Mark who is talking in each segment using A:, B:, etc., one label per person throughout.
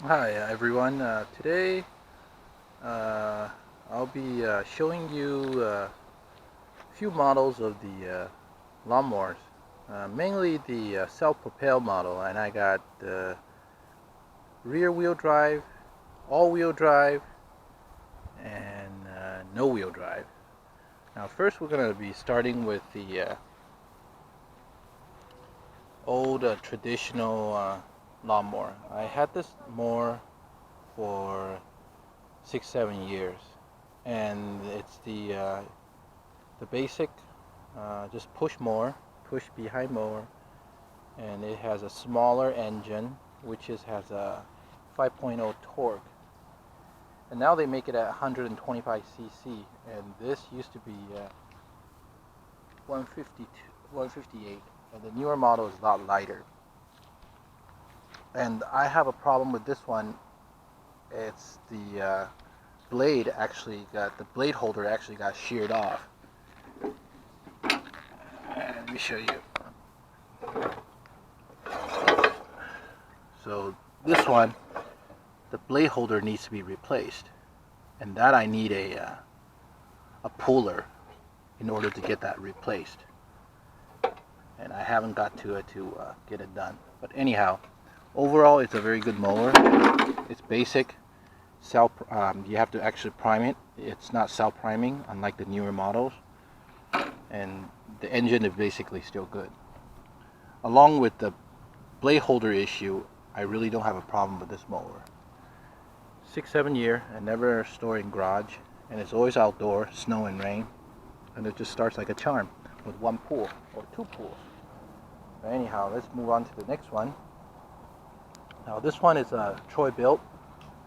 A: Hi everyone. Today I'll be showing you a few models of the lawnmowers, mainly the self-propel model, and I got the rear-wheel drive, all-wheel drive, and no-wheel drive. Now first we're going to be starting with the old traditional lawnmower. I had this mower for 6-7 years, and it's the basic just push behind mower, and it has a smaller engine which has a 5.0 torque, and now they make it at 125 cc, and this used to be 152 158, and the newer model is a lot lighter. And I have a problem with this one. It's the blade holder actually got sheared off. Let me show you. So this one, the blade holder needs to be replaced, and that I need a puller in order to get that replaced. And I haven't got to it to get it done. But anyhow, overall it's a very good mower. It's basic. You have to actually prime it. It's not self-priming, unlike the newer models. And the engine is basically still good. Along with the blade holder issue, I really don't have a problem with this mower. 6-7 year, and never stored in garage, and it's always outdoor, snow and rain, and it just starts like a charm with one pull or two pulls. But anyhow, let's move on to the next one. Now this one is a Troy built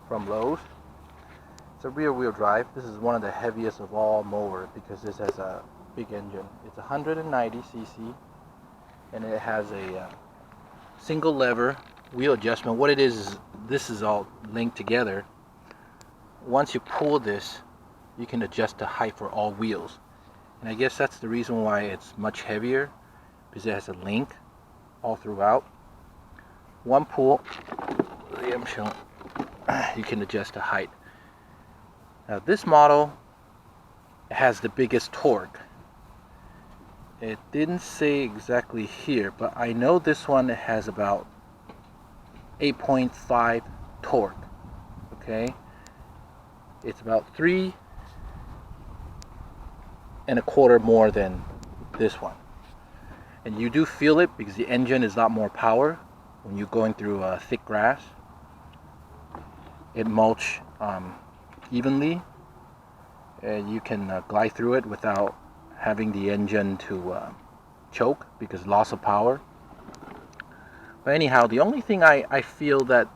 A: from Lowe's. It's a rear-wheel drive. This is one of the heaviest of all mowers because this has a big engine. It's 190 cc, and it has a single lever wheel adjustment. What it is this is all linked together. Once you pull this, you can adjust the height for all wheels, and I guess that's the reason why it's much heavier, because it has a link all throughout. One pull, I'm showing, you can adjust the height. Now this model has the biggest torque. It didn't say exactly here, but I know this one has about 8.5 torque. Okay, it's about 3.25 more than this one, and you do feel it because the engine is a lot more power when you're going through thick grass. It mulch evenly, and you can glide through it without having the engine to choke because loss of power. But anyhow, the only thing I feel that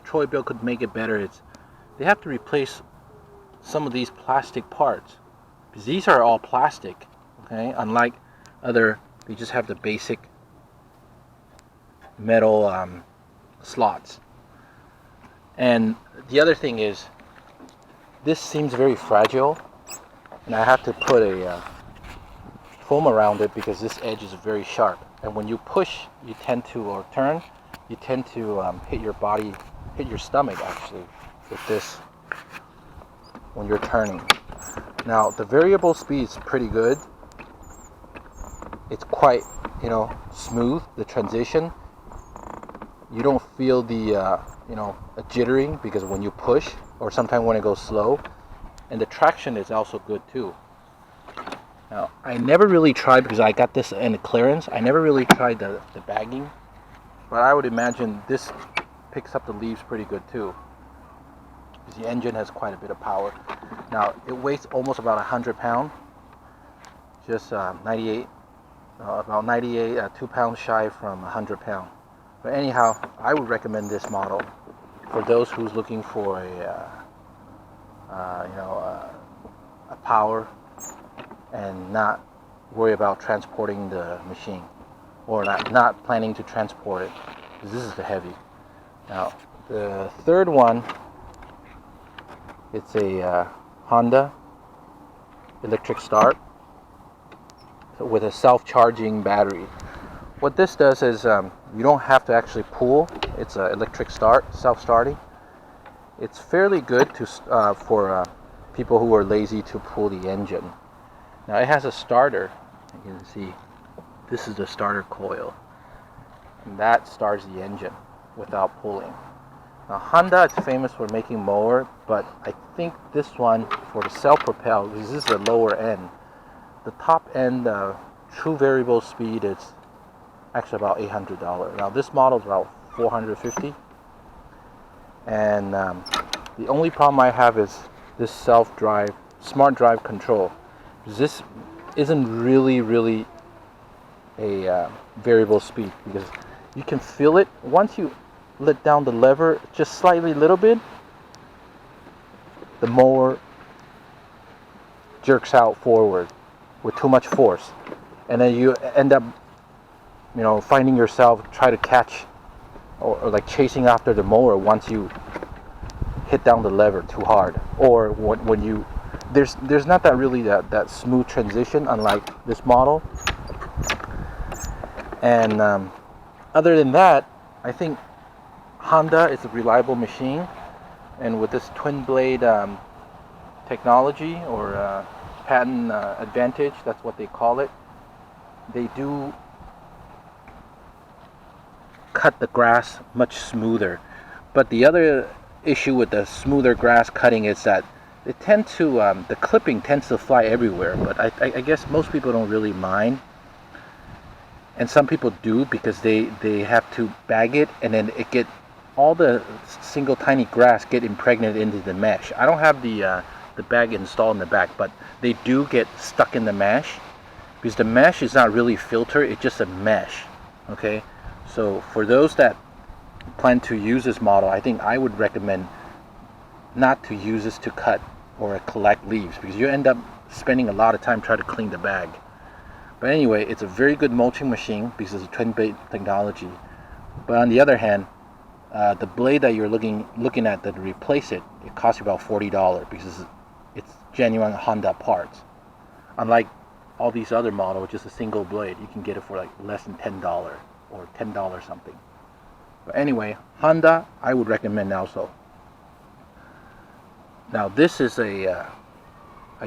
A: Troy Bill could make it better is they have to replace some of these plastic parts, because these are all plastic. Okay, unlike other, they just have the basic metal slots. And the other thing is, this seems very fragile, and I have to put a foam around it because this edge is very sharp. And when you push, you tend to, or turn, you tend to hit your stomach actually with this when you're turning. Now the variable speed is pretty good. It's quite, smooth, the transition. You don't feel the, a jittering because when you push, or sometimes when it goes slow. And the traction is also good too. Now, I never really tried, because I got this in the clearance, I never really tried the bagging, but I would imagine this picks up the leaves pretty good too, because the engine has quite a bit of power. Now, it weighs almost about 100 pounds, just 98, 2 pounds shy from 100 pounds. But anyhow, I would recommend this model for those who's looking for a power and not worry about transporting the machine, or not planning to transport it, because this is the heavy. Now the third one, it's a Honda electric start with a self-charging battery. what this does is you don't have to actually pull. It's an electric start, self-starting. It's fairly good to for people who are lazy to pull the engine. Now it has a starter. You can see this is the starter coil, and that starts the engine without pulling. Now Honda is famous for making mower, but I think this one for the self-propel, because this is the lower end. The top end true variable speed is actually about $800. Now this model is about $450, and the only problem I have is this self-drive, smart drive control. This isn't really a variable speed, because you can feel it once you let down the lever just slightly, little bit. The mower jerks out forward with too much force, and then you end up, finding yourself try to catch or like chasing after the mower once you hit down the lever too hard, or when you there's not that really that smooth transition, unlike this model. And other than that, I think Honda is a reliable machine, and with this twin blade technology or patent advantage, that's what they call it, they do cut the grass much smoother. But the other issue with the smoother grass cutting is that it tends to the clipping tends to fly everywhere, but I guess most people don't really mind, and some people do, because they have to bag it, and then all the single tiny grass get impregnated into the mesh. I don't have the bag installed in the back, but they do get stuck in the mesh, because the mesh is not really filter, it's just a mesh. Okay, so for those that plan to use this model, I think I would recommend not to use this to cut or collect leaves, because you end up spending a lot of time trying to clean the bag. But anyway, it's a very good mulching machine because it's a twin blade technology. But on the other hand, the blade that you're looking at to replace it costs you about $40, because it's genuine Honda parts. Unlike all these other models, just a single blade, you can get it for like less than $10 or $10 something. But anyway, Honda, I would recommend also. Now this is I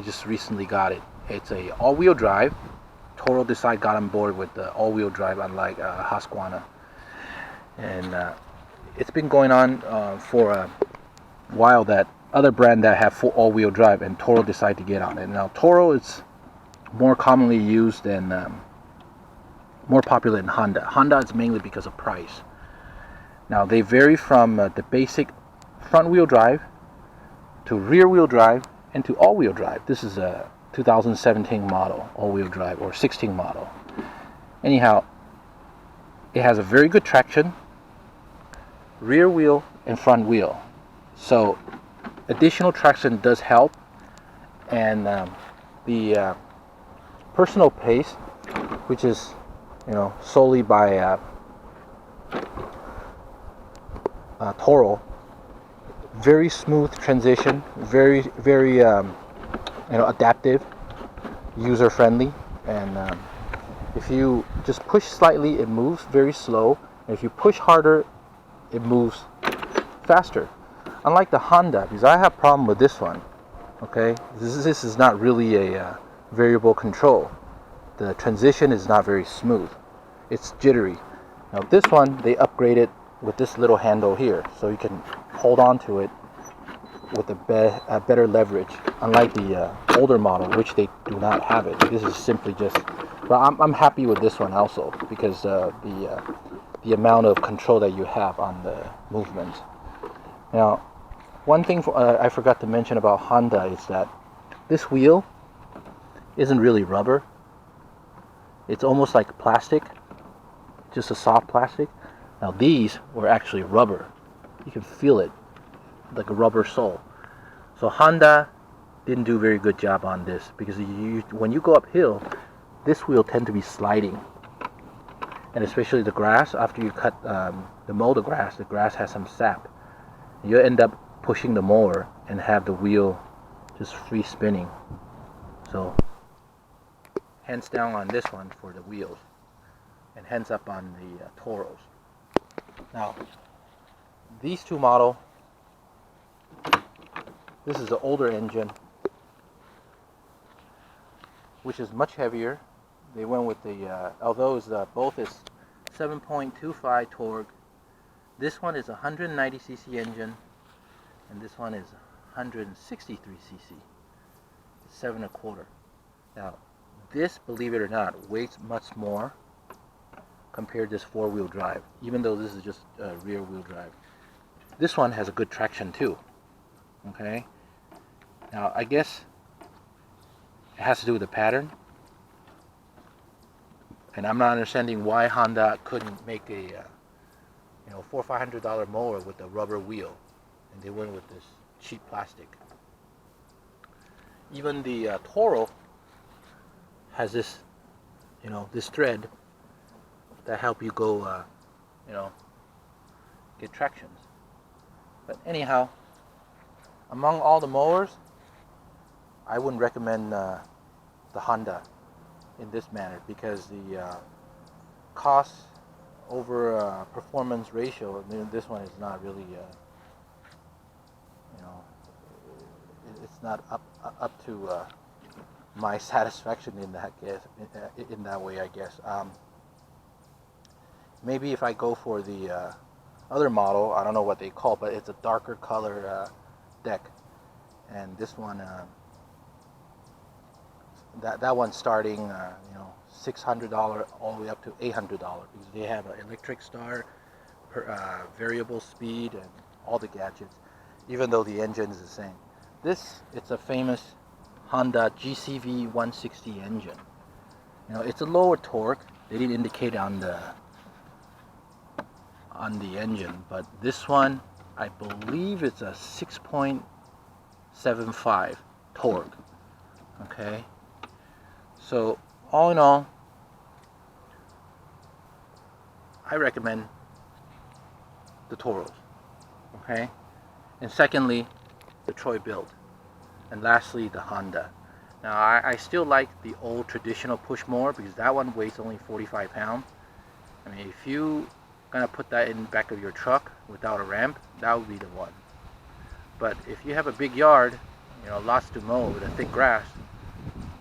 A: just recently got it. It's a all-wheel drive. Toro decided got on board with the all-wheel drive, unlike Husqvarna. And it's been going on for a while, that other brand that have full all-wheel drive, and Toro decided to get on it. Now Toro is more commonly used and more popular than Honda. Honda is mainly because of price. Now they vary from the basic front-wheel drive to rear-wheel drive and to all-wheel drive. This is a 2017 model all-wheel drive, or 16 model. Anyhow, it has a very good traction, rear wheel and front wheel. So additional traction does help, and the personal pace, which is solely by Toro, very smooth transition, very adaptive, user friendly, and if you just push slightly, it moves very slow, and if you push harder, it moves faster. Unlike the Honda, because I have problem with this one. Okay, this is not really a variable control. The transition is not very smooth. It's jittery. Now this one, they upgraded with this little handle here, so you can hold on to it with a better leverage, unlike the older model, which they do not have it. This is simply just, but I'm happy with this one also, because the amount of control that you have on the movement. Now, one thing I forgot to mention about Honda is that this wheel isn't really rubber. It's almost like plastic, just a soft plastic. Now these were actually rubber. You can feel it, like a rubber sole. So Honda didn't do a very good job on this, because when you go uphill, this wheel tends to be sliding, and especially the grass. After you cut mow the grass has some sap. You end up pushing the mower and have the wheel just free spinning. So hands down on this one for the wheels. and hands up on the Toros. Now, these two model, this is the older engine, which is much heavier. They went with the, although it's, both is 7.25 torque. This one is a 190cc engine, and this one is 163cc. 7.25. Now, this, believe it or not, weighs much more compared to this four-wheel drive, even though this is just rear-wheel drive. This one has a good traction too. Okay. Now, I guess it has to do with the pattern, and I'm not understanding why Honda couldn't make a $400 or $500 mower with a rubber wheel, and they went with this cheap plastic. Even the Toro has this, this thread that help you go, get tractions. But anyhow, among all the mowers, I wouldn't recommend the Honda in this manner, because the cost over performance ratio, this one is not really, it's not up to my satisfaction in that way, I guess. Maybe if I go for the other model, I don't know what they call, but it's a darker color deck, and this one, that one's starting, $600 all the way up to $800, because they have an electric start, variable speed, and all the gadgets, even though the engine is the same. This, it's a famous Honda GCV 160 engine. It's a lower torque. They didn't indicate on the engine, but this one, I believe it's a 6.75 torque. Okay, so all in all, I recommend the Toros. Okay, and secondly, the Troy build, and lastly, the Honda. Now, I still like the old traditional push mower, because that one weighs only 45 pounds. I mean, if you gonna put that in the back of your truck without a ramp, that would be the one. But if you have a big yard, lots to mow with a thick grass,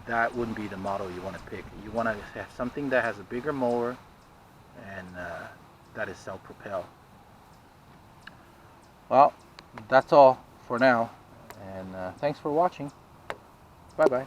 A: that wouldn't be the model you want to pick. You want to have something that has a bigger mower, and that is self-propel. Well, that's all for now, and thanks for watching. Bye bye.